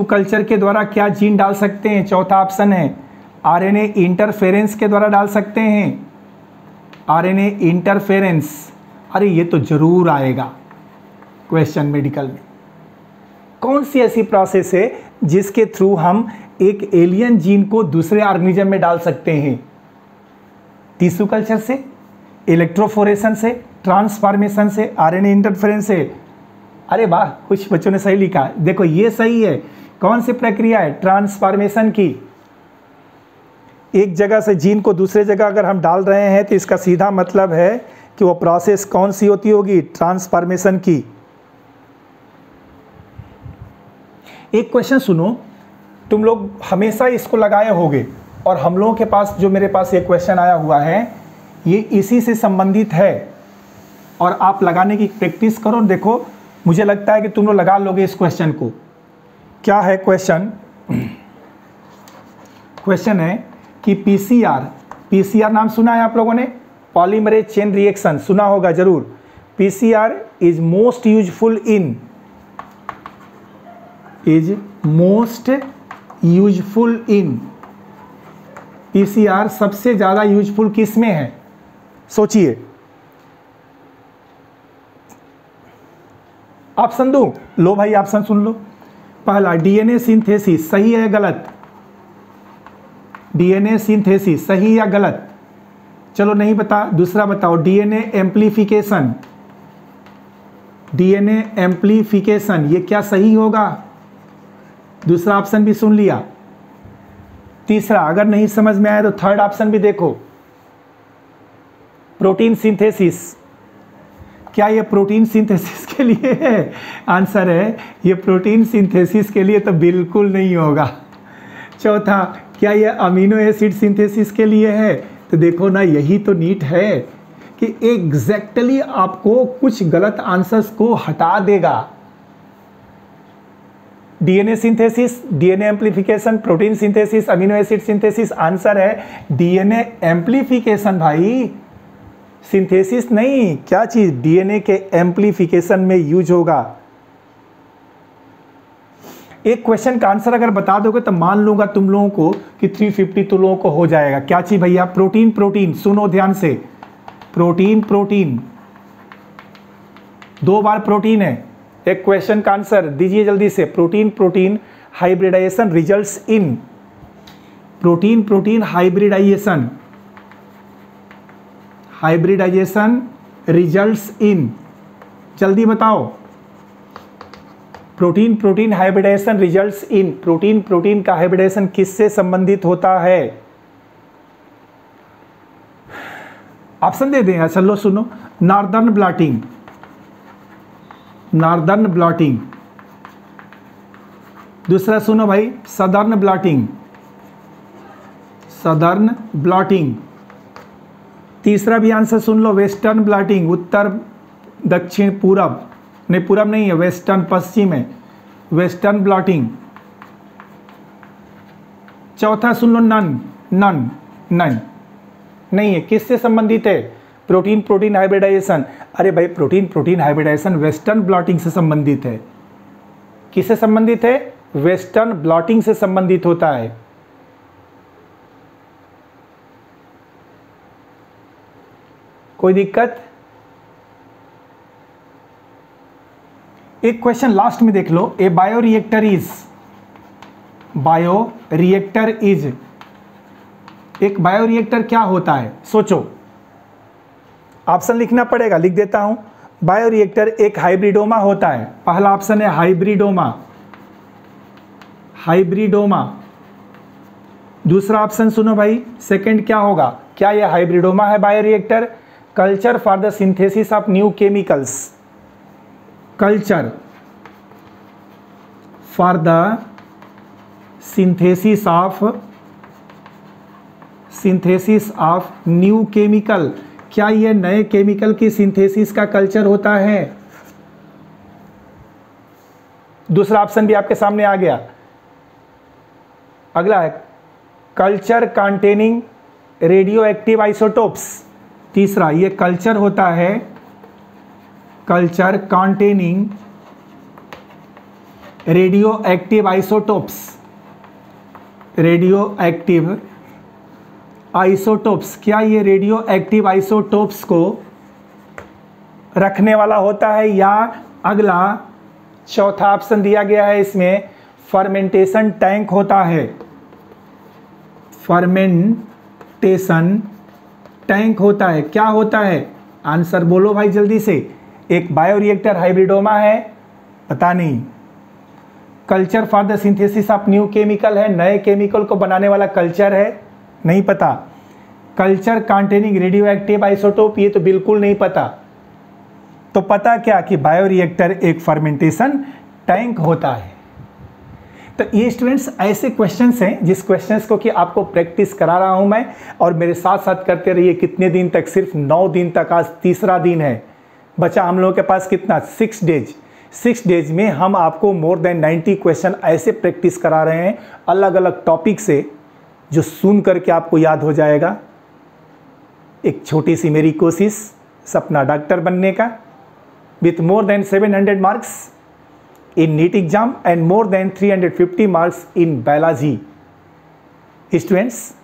कल्चर के द्वारा क्या जीन डाल सकते हैं? चौथा ऑप्शन है आरएनए इंटरफेरेंस के द्वारा डाल सकते हैं, आरएनए इंटरफेरेंस। अरे ये तो जरूर आएगा क्वेश्चन मेडिकल में। कौन सी ऐसी प्रोसेस है जिसके थ्रू हम एक एलियन जीन को दूसरे ऑर्गेनिज्म में डाल सकते हैं? टिश्यू कल्चर से, इलेक्ट्रोफोरेशन से, ट्रांसफॉर्मेशन से, आरएनए इंटरफेरेंस से। अरे वाह, कुछ बच्चों ने सही लिखा। देखो ये सही है। कौन सी प्रक्रिया है? ट्रांसफॉर्मेशन की। एक जगह से जीन को दूसरे जगह अगर हम डाल रहे हैं तो इसका सीधा मतलब है कि वो प्रोसेस कौन सी होती होगी? ट्रांसफॉर्मेशन की। एक क्वेश्चन सुनो, तुम लोग हमेशा इसको लगाए होगे, और हम लोगों के पास जो मेरे पास एक क्वेश्चन आया हुआ है ये इसी से संबंधित है, और आप लगाने की प्रैक्टिस करो। देखो मुझे लगता है कि तुम लोग लगा लोगे इस क्वेश्चन को। क्या है क्वेश्चन? क्वेश्चन है कि पीसीआर नाम सुना है आप लोगों ने? पॉलीमरेज चेन रिएक्शन सुना होगा जरूर। PCR is most useful in PCR सबसे ज्यादा यूजफुल किस में है? सोचिए। ऑप्शन दूं? लो भाई ऑप्शन सुन लो। पहला डीएनए सिंथेसिस, सही है गलत? डीएनए सिंथेसिस सही या गलत? चलो नहीं बता, दूसरा बताओ। डीएनए एम्प्लीफिकेशन, ये क्या सही होगा? दूसरा ऑप्शन भी सुन लिया। तीसरा अगर नहीं समझ में आया तो थर्ड ऑप्शन भी देखो, प्रोटीन सिंथेसिस। क्या ये प्रोटीन सिंथेसिस के के लिए है? आंसर है ये प्रोटीन सिंथेसिस के लिए तो बिल्कुल नहीं होगा। चौथा, क्या ये अमीनो एसिड सिंथेसिस के लिए है? तो देखो ना, यही तो नीट है कि एग्जैक्टली आपको कुछ गलत आंसर्स को हटा देगा। DNA synthesis, DNA amplification, protein synthesis, amino acid synthesis. Answer है डीएनए एम्प्लीफिकेशन भाई, सिंथेसिस नहीं। क्या चीज? डीएनए के एम्प्लीफिकेशन में यूज होगा। एक क्वेश्चन का आंसर अगर बता दोगे तो मान लूंगा तुम लोगों को कि 350 तुम लोगों को हो जाएगा। क्या चीज भैया? प्रोटीन। प्रोटीन सुनो ध्यान से, प्रोटीन प्रोटीन, 2 बार प्रोटीन है। एक क्वेश्चन का आंसर दीजिए जल्दी से। Protein protein hybridization results in, protein protein hybridization, hybridization results in, जल्दी बताओ। Protein protein hybridization results in, protein protein का हाइब्रिडाइजेशन किससे संबंधित होता है? ऑप्शन दे दें। अच्छा लो सुनो, नॉर्दर्न ब्लॉटिंग, नॉर्दर्न ब्लॉटिंग। दूसरा सुनो भाई, सदर्न ब्लॉटिंग, सदर्न ब्लॉटिंग। तीसरा भी आंसर सुन लो, वेस्टर्न ब्लॉटिंग, उत्तर दक्षिण पूरब, नहीं पूरब नहीं है, वेस्टर्न पश्चिम है, वेस्टर्न ब्लॉटिंग। चौथा सुन लो, नन, नन, नन नहीं है। किससे संबंधित है? Protein protein hybridization. अरे भाई, protein protein hybridization western blotting से संबंधित है। किससे संबंधित है? वेस्टर्न ब्लॉटिंग से संबंधित होता है। कोई दिक्कत? एक क्वेश्चन लास्ट में देख लो, ए बायोरिएक्टर इज, बायोरिएक्टर इज, एक बायोरिएक्टर क्या होता है? सोचो, ऑप्शन लिखना पड़ेगा, लिख देता हूं। बायोरिएक्टर एक हाइब्रिडोमा होता है। पहला ऑप्शन है हाइब्रिडोमा, हाइब्रिडोमा। दूसरा ऑप्शन सुनो भाई, सेकंड क्या होगा? क्या यह हाइब्रिडोमा है bioreactor? Culture for the synthesis of new chemicals, culture for the synthesis of new chemical. क्या यह नए केमिकल की सिंथेसिस का कल्चर होता है? दूसरा ऑप्शन भी आपके सामने आ गया। अगला है culture containing radio active isotopes. तीसरा, ये कल्चर होता है culture containing radio active isotopes, radio active isotopes. क्या ये रेडियो एक्टिव आइसोटोप्स को रखने वाला होता है? या अगला चौथा ऑप्शन दिया गया है इसमें, फर्मेंटेशन टैंक होता है, फर्मेंटेशन टैंक होता है। क्या होता है? आंसर बोलो भाई जल्दी से। एक बायोरिएक्टर हाइब्रिडोमा है, पता नहीं। Culture for the synthesis of new chemical है, नए केमिकल को बनाने वाला कल्चर है, नहीं पता। Culture containing radio active isotope, ये तो बिल्कुल नहीं पता। तो पता क्या कि बायोरिएक्टर एक फर्मेंटेशन टैंक होता है। तो ये स्टूडेंट्स ऐसे क्वेश्चंस हैं जिस क्वेश्चंस को कि आपको प्रैक्टिस करा रहा हूं मैं, और मेरे साथ साथ करते रहिए। कितने दिन तक? सिर्फ 9 दिन तक। आज तीसरा दिन है, बचा हम लोगों के पास कितना? 6 डेज। 6 डेज में हम आपको मोर देन 90 क्वेश्चन ऐसे प्रैक्टिस करा रहे हैं अलग अलग टॉपिक से, जो सुन करके आपको याद हो जाएगा। एक छोटी सी मेरी कोशिश, सपना डॉक्टर बनने का, with more than 700 marks in NEET exam and more than 350 marks in biology. Students,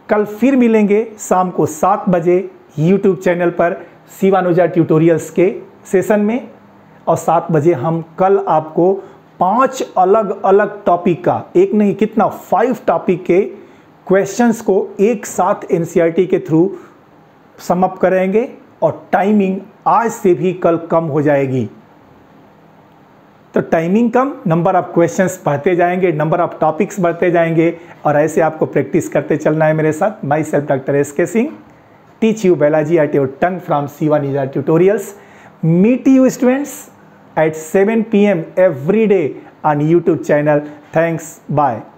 कल फिर मिलेंगे शाम को 7 बजे यूट्यूब चैनल पर शिवानुजा ट्यूटोरियल्स के सेशन में। और 7 बजे हम कल आपको 5 अलग अलग टॉपिक का, एक नहीं कितना, 5 टॉपिक के क्वेश्चंस को एक साथ एनसीईआरटी के थ्रू समअप करेंगे। और टाइमिंग आज से भी कल कम हो जाएगी। तो timing come, number of questions बढ़ते जाएंगे, नंबर ऑफ टॉपिक्स बढ़ते जाएंगे, और ऐसे आपको प्रैक्टिस करते चलना है मेरे साथ। My self doctor S K Singh, teach you biology at your tongue from Shivanuja tutorials. Meet you students at 7 p.m. every day on YouTube channel. Thanks. Bye.